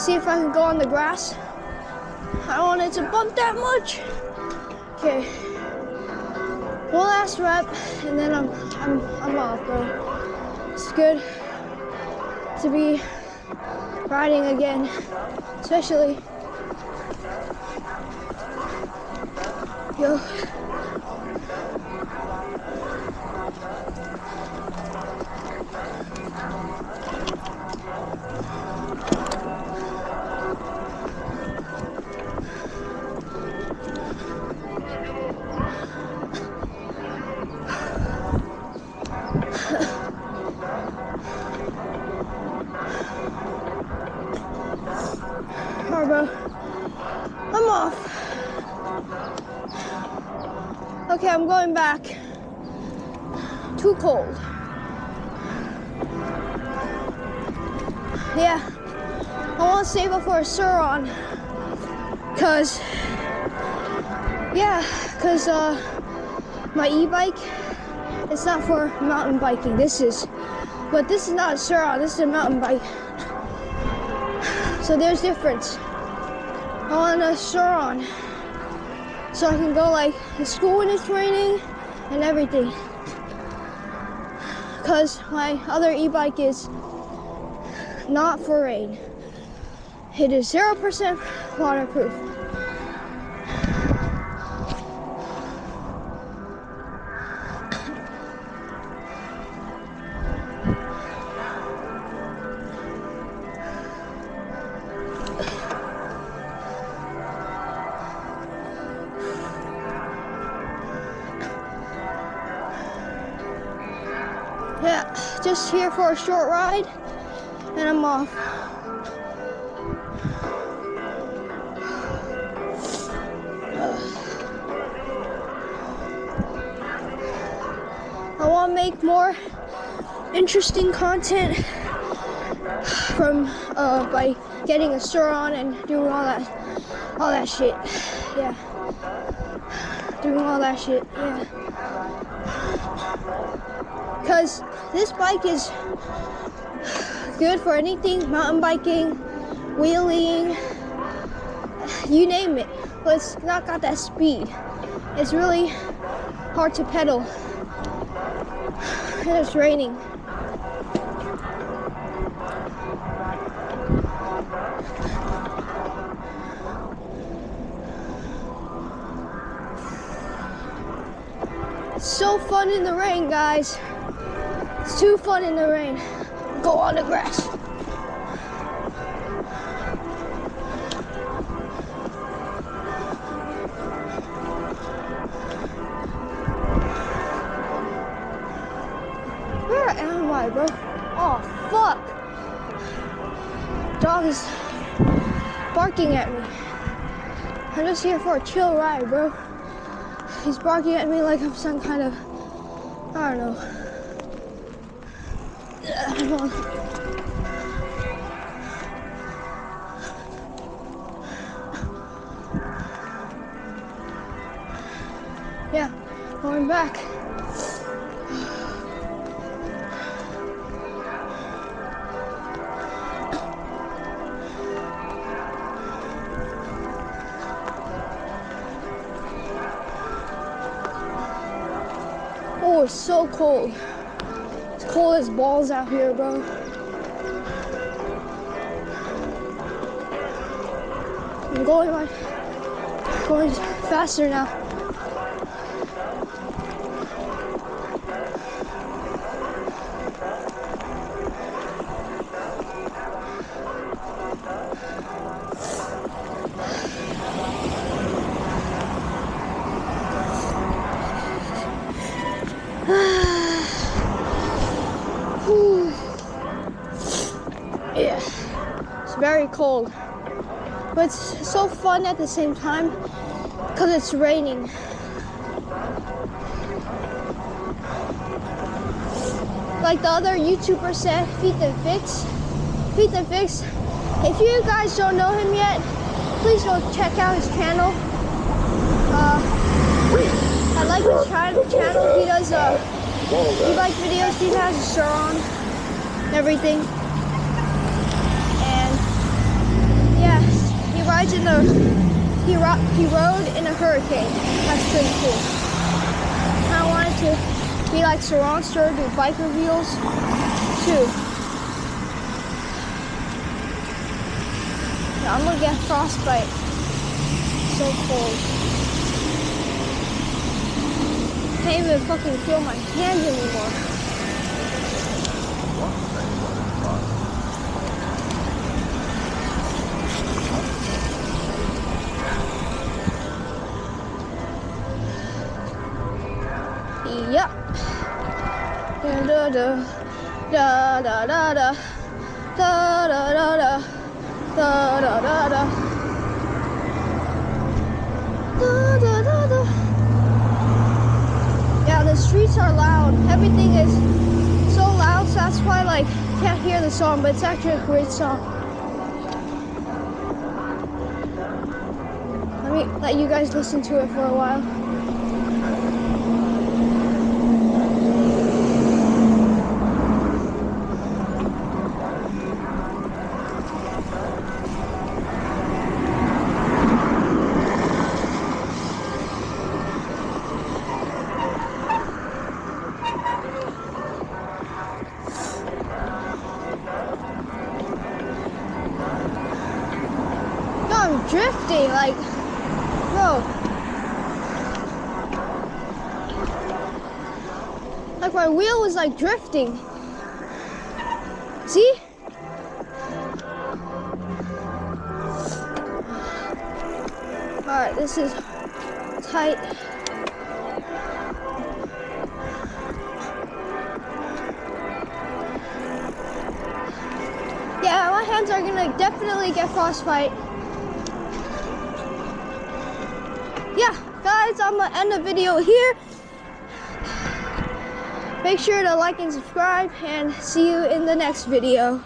see if I can go on the grass. I don't want it to bump that much. Okay. One last rep, and then I'm off, bro. It's good to be riding again, especially. Yo. Alright, bro. I'm off. Okay, I'm going back. Too cold. Yeah, I want to save up for a Suron. Cause my e-bike, it's not for mountain biking. But this is not a Suron, this is a mountain bike. So there's difference. I want a Suron, so I can go like to school when it's raining and everything. Cause my other e-bike is not for rain. It is 0% waterproof. Yeah, just here for a short ride, and I'm off. I want to make more interesting content from by getting a Suron and doing all that shit. Yeah, doing all that shit. Yeah. Because this bike is good for anything, mountain biking, wheeling, you name it, but it's not got that speed. It's really hard to pedal, and it's raining. It's so fun in the rain, guys. It's too fun in the rain. Go on the grass. Where am I, bro? Oh, fuck. Dog is barking at me. I'm just here for a chill ride, bro. He's barking at me like I'm some kind of, I don't know. Yeah, going back. Oh, it's so cold. It's cold as balls out here, bro. I'm going faster now. Yeah, it's very cold, but it's so fun at the same time because it's raining. Like the other YouTuber said, Pt2. If you guys don't know him yet, please go check out his channel. I like his channel. He does e-bike videos. He has a Suron and everything. And he rode in a hurricane. That's pretty cool. I wanted to be like Saronster, do bike reveals too. Yeah, I'm gonna get frostbite. So cold. Can't even fucking feel my hands anymore. Yep. Da da da da da da da da da da da da da da. Yeah, the streets are loud. Everything is so loud, so that's why like can't hear the song, but it's actually a great song. Let me let you guys listen to it for a while. I'm drifting, like, whoa. Like my wheel was like drifting. See? Alright, this is tight. Yeah, my hands are gonna definitely get frostbite. Yeah, guys, I'm gonna end the video here. Make sure to like and subscribe, and see you in the next video.